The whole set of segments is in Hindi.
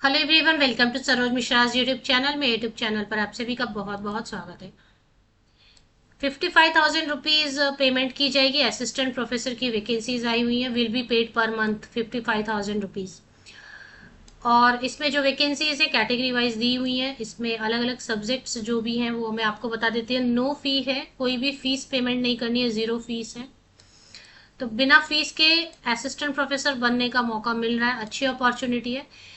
Hello everyone, welcome to Saroj Mishra's YouTube channel. में यूट्यूब चैनल पर आप सभी का बहुत बहुत स्वागत है। 55,000 रुपीज पेमेंट की जाएगी। असिस्टेंट प्रोफेसर की वैकेंसीज आई हुई है। Will be paid per month 55,000 rupees. और इसमें जो वैकेंसीज है कैटेगरी वाइज दी हुई है। इसमें अलग अलग सब्जेक्ट्स जो भी हैं वो मैं आपको बता देती हूँ। नो फी है, कोई भी फीस पेमेंट नहीं करनी है, जीरो फीस है। तो बिना फीस के असिस्टेंट प्रोफेसर बनने का मौका मिल रहा है, अच्छी अपॉर्चुनिटी है।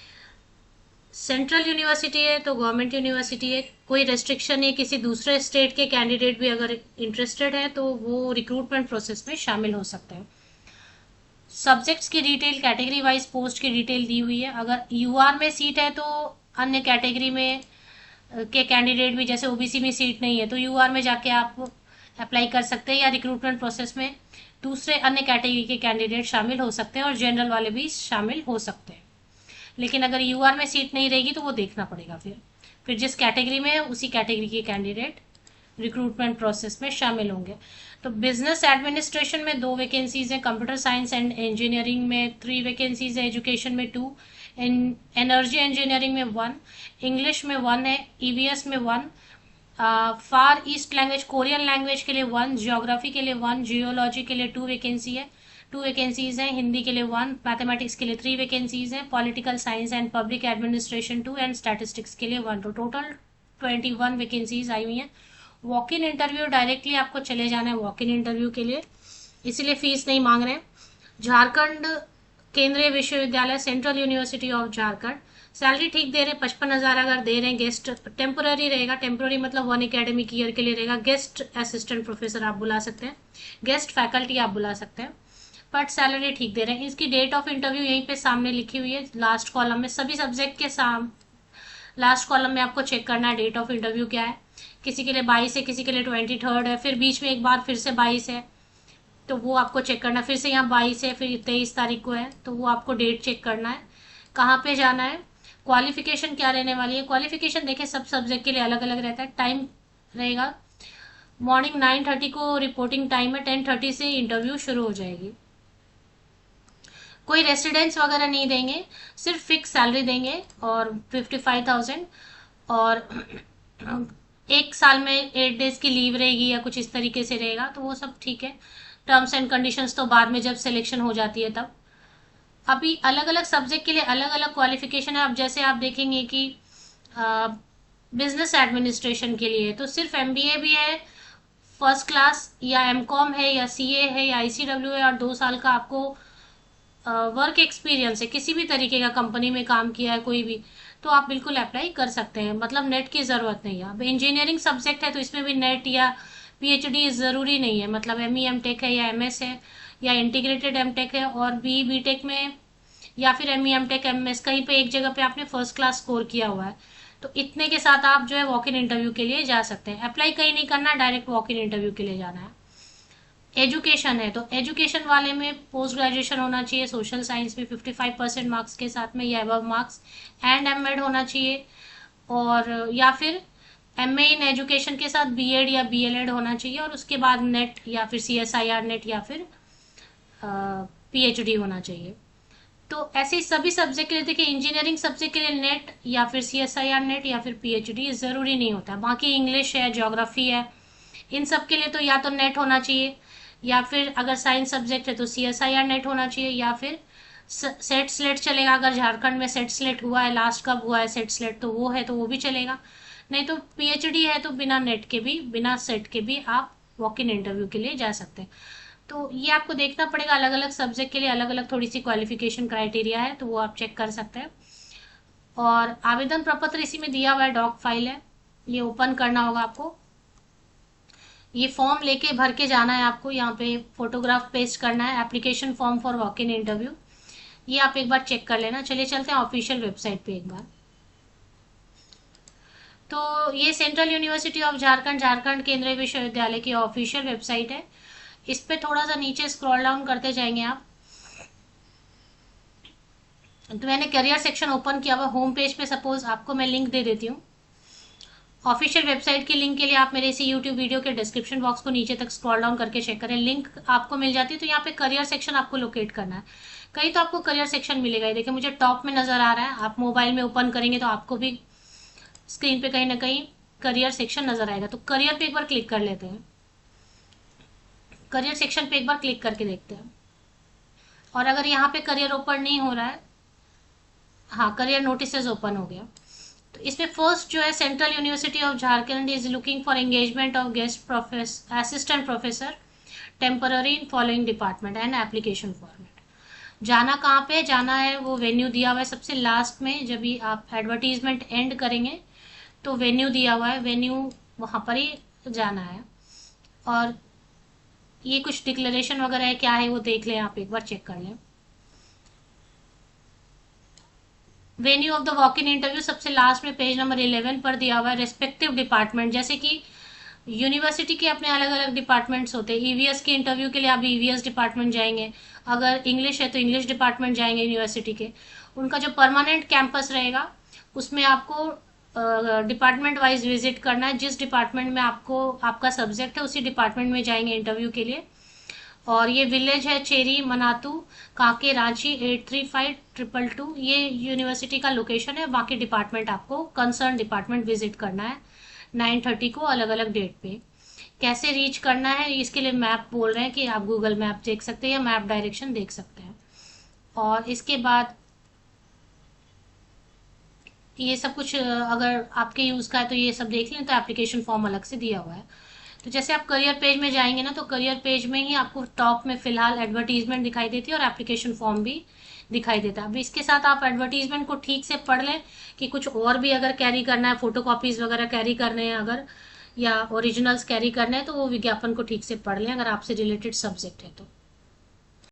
सेंट्रल यूनिवर्सिटी है तो गवर्नमेंट यूनिवर्सिटी है, कोई रेस्ट्रिक्शन नहीं। किसी दूसरे स्टेट के कैंडिडेट भी अगर इंटरेस्टेड है तो वो रिक्रूटमेंट प्रोसेस में शामिल हो सकते हैं। सब्जेक्ट्स की डिटेल, कैटेगरी वाइज पोस्ट की डिटेल दी हुई है। अगर यूआर में सीट है तो अन्य कैटेगरी में के कैंडिडेट भी, जैसे ओबीसी में सीट नहीं है तो यूआर में जाके आप अप्लाई कर सकते हैं, या रिक्रूटमेंट प्रोसेस में दूसरे अन्य कैटेगरी के कैंडिडेट शामिल हो सकते हैं और जनरल वाले भी शामिल हो सकते हैं। लेकिन अगर यूआर में सीट नहीं रहेगी तो वो देखना पड़ेगा। फिर जिस कैटेगरी में है उसी कैटेगरी के कैंडिडेट रिक्रूटमेंट प्रोसेस में शामिल होंगे। तो बिजनेस एडमिनिस्ट्रेशन में 2 वैकेंसीज हैं, कंप्यूटर साइंस एंड इंजीनियरिंग में 3 वैकेंसीज है, एजुकेशन में 2, एनर्जी इंजीनियरिंग में 1, इंग्लिश में 1 है, ईवीएस में 1, फार ईस्ट लैंग्वेज कोरियन लैंग्वेज के लिए 1, जियोग्राफी के लिए 1, जियोलॉजी के लिए 2 वैकेंसी है, 2 वैकेंसीज हैं, हिंदी के लिए 1, मैथमेटिक्स के लिए 3 वैकेंसीज हैं, political science and public administration 2 and statistics के लिए 1। तो टोटल 21 वैकेंसीज आई हुई हैं। वॉक इन इंटरव्यू डायरेक्टली आपको चले जाना है वॉक इन इंटरव्यू के लिए, इसीलिए फीस नहीं मांग रहे हैं। झारखंड केंद्रीय विश्वविद्यालय, central university of Jharkhand. Salary ठीक दे रहे हैं, 55,000 अगर दे रहे हैं। गेस्ट टेम्पोररी रहेगा, टेम्पोररी मतलब 1 एकेडमिक ईयर के लिए रहेगा। गेस्ट असिस्टेंट प्रोफेसर आप बुला सकते हैं, गेस्ट फैकल्टी आप बुला सकते हैं, बट सैलरी ठीक दे रहे हैं। इसकी डेट ऑफ इंटरव्यू यहीं पे सामने लिखी हुई है लास्ट कॉलम में, सभी सब्जेक्ट के लास्ट कॉलम में आपको चेक करना है डेट ऑफ इंटरव्यू क्या है। किसी के लिए 22 है, किसी के लिए 23 है, फिर बीच में एक बार फिर से 22 है, तो वो आपको चेक करना है। फिर से यहाँ 22 है, फिर 23 तारीख को है, तो वो आपको डेट चेक करना है। कहाँ पे जाना है, क्वालिफिकेशन क्या रहने वाली है। क्वालिफिकेशन देखें सब सब्जेक्ट के लिए अलग अलग रहता है। टाइम रहेगा मॉर्निंग 9:30 को रिपोर्टिंग टाइम है, 10:30 से इंटरव्यू शुरू हो जाएगी। कोई रेसिडेंस वगैरह नहीं देंगे, सिर्फ फिक्स सैलरी देंगे और 55,000। और 1 साल में 8 डेज की लीव रहेगी या कुछ इस तरीके से रहेगा, तो वो सब ठीक है। टर्म्स एंड कंडीशंस तो बाद में जब सिलेक्शन हो जाती है तब। अभी अलग अलग सब्जेक्ट के लिए अलग अलग क्वालिफिकेशन है। अब जैसे आप देखेंगे कि बिजनेस एडमिनिस्ट्रेशन के लिए तो सिर्फ एमबीए भी है फर्स्ट क्लास, या एमकॉम है, या सीए है, या आईसीडब्ल्यू है, और 2 साल का आपको वर्क एक्सपीरियंस है, किसी भी तरीके का कंपनी में काम किया है कोई भी, तो आप बिल्कुल अप्लाई कर सकते हैं। मतलब नेट की ज़रूरत नहीं है। अब इंजीनियरिंग सब्जेक्ट है तो इसमें भी नेट या पीएचडी ज़रूरी नहीं है। मतलब एमई एमटेक है, या एमएस है, या इंटीग्रेटेड एमटेक है, और बीटेक में या फिर एमई एमटेक एमएस कहीं पे एक जगह पे आपने फर्स्ट क्लास स्कोर किया हुआ है, तो इतने के साथ आप जो है वॉक इन इंटरव्यू के लिए जा सकते हैं। अप्लाई कहीं नहीं करना, डायरेक्ट वॉक इन इंटरव्यू के लिए जाना है। एजुकेशन है तो एजुकेशन वाले में पोस्ट ग्रेजुएशन होना चाहिए, सोशल साइंस में 55% मार्क्स के साथ में या अबव मार्क्स, एंड एमएड होना चाहिए, और या फिर एमए इन एजुकेशन के साथ बीएड या बीएलएड होना चाहिए, और उसके बाद नेट या फिर सीएसआईआर नेट या फिर पीएचडी होना चाहिए। तो ऐसे ही सभी सब्जेक्ट के लिए देखिए, इंजीनियरिंग सब्जेक्ट के लिए नेट या फिर सीएसआईआर नेट या फिर पीएचडी ज़रूरी नहीं होता। बाकी इंग्लिश है, ज्योग्राफी है, इन सब के लिए तो या तो नेट होना चाहिए, या फिर अगर साइंस सब्जेक्ट है तो सीएसआईआर नेट होना चाहिए, या फिर सेट स्लेट चलेगा। अगर झारखंड में सेट स्लेट हुआ है, लास्ट कब हुआ है सेट स्लेट, तो वो है तो वो भी चलेगा। नहीं तो पीएचडी है तो बिना नेट के भी, बिना सेट के भी आप वॉक इन इंटरव्यू के लिए जा सकते हैं। तो ये आपको देखना पड़ेगा, अलग अलग सब्जेक्ट के लिए अलग अलग थोड़ी सी क्वालिफिकेशन क्राइटेरिया है, तो वो आप चेक कर सकते हैं। और आवेदन प्रपत्र इसी में दिया हुआ है, डॉक फाइल है, ये ओपन करना होगा आपको। ये फॉर्म लेके भर के जाना है आपको, यहाँ पे फोटोग्राफ पेस्ट करना है, application form for walk in interview. ये आप एक बार चेक कर लेना। चलिए चलते हैं ऑफिशियल वेबसाइट पे एक बार। तो ये central university of Jharkhand, Jharkhand केंद्रीय विश्वविद्यालय की ऑफिशियल वेबसाइट है। इस पे थोड़ा सा नीचे स्क्रॉल डाउन करते जाएंगे आप, तो मैंने करियर सेक्शन ओपन किया हुआ। होम पेज पे सपोज आपको मैं लिंक दे देती हूँ। ऑफिशियल वेबसाइट की लिंक के लिए आप मेरे इसी यूट्यूब वीडियो के डिस्क्रिप्शन बॉक्स को नीचे तक स्क्रॉल डाउन करके चेक करें, लिंक आपको मिल जाती है। तो यहाँ पे करियर सेक्शन आपको लोकेट करना है। कहीं तो आपको करियर सेक्शन मिलेगा ही। देखिए मुझे टॉप में नजर आ रहा है, आप मोबाइल में ओपन करेंगे तो आपको भी स्क्रीन पे कहीं ना कहीं करियर सेक्शन नजर आएगा। तो करियर पे एक बार क्लिक कर लेते हैं, करियर सेक्शन पे एक बार क्लिक करके देखते हैं। और अगर यहाँ पे करियर ओपन नहीं हो रहा है, हाँ करियर नोटिसेस ओपन हो गया। तो इसमें फर्स्ट जो है, central university of Jharkhand is looking for engagement of guest professor assistant professor temporary in following department and application format. जाना कहाँ पे जाना है, वो वेन्यू दिया हुआ है सबसे लास्ट में। जब भी आप एडवर्टीजमेंट एंड करेंगे तो वेन्यू दिया हुआ है, वेन्यू वहाँ पर ही जाना है। और ये कुछ डिक्लेरेशन वगैरह है, क्या है वो देख लें, आप एक बार चेक कर लें। Venue of the walk in interview सबसे लास्ट में पेज नंबर 11 पर दिया हुआ है। रेस्पेक्टिव डिपार्टमेंट, जैसे कि यूनिवर्सिटी के अपने अलग अलग डिपार्टमेंट्स होते हैं। ईवीएस के इंटरव्यू के लिए आप ईवीएस डिपार्टमेंट जाएंगे, अगर इंग्लिश है तो इंग्लिश डिपार्टमेंट जाएंगे यूनिवर्सिटी के। उनका जो परमानेंट कैंपस रहेगा उसमें आपको डिपार्टमेंट वाइज विजिट करना है। जिस डिपार्टमेंट में आपको आपका सब्जेक्ट है उसी डिपार्टमेंट में जाएंगे इंटरव्यू के लिए। और ये विलेज है चेरी मनातू, कांके रांची 835222। ये यूनिवर्सिटी का लोकेशन है। बाकी डिपार्टमेंट आपको कंसर्न डिपार्टमेंट विजिट करना है 9:30 को अलग अलग डेट पे। कैसे रीच करना है इसके लिए मैप बोल रहे हैं कि आप गूगल मैप देख सकते हैं या मैप डायरेक्शन देख सकते हैं। और इसके बाद ये सब कुछ अगर आपके यूज़ का है तो ये सब देख लें। तो एप्लीकेशन फॉर्म अलग से दिया हुआ है। तो जैसे आप करियर पेज में जाएंगे ना, तो करियर पेज में ही आपको टॉप में फिलहाल एडवर्टीजमेंट दिखाई देती है और एप्लीकेशन फॉर्म भी दिखाई देता है। अब इसके साथ आप एडवर्टीजमेंट को ठीक से पढ़ लें कि कुछ और भी अगर कैरी करना है, फोटो कॉपीज वगैरह कैरी करने हैं अगर, या ओरिजिनल्स कैरी करने हैं, तो वो विज्ञापन को ठीक से पढ़ लें अगर आपसे रिलेटेड सब्जेक्ट है तो।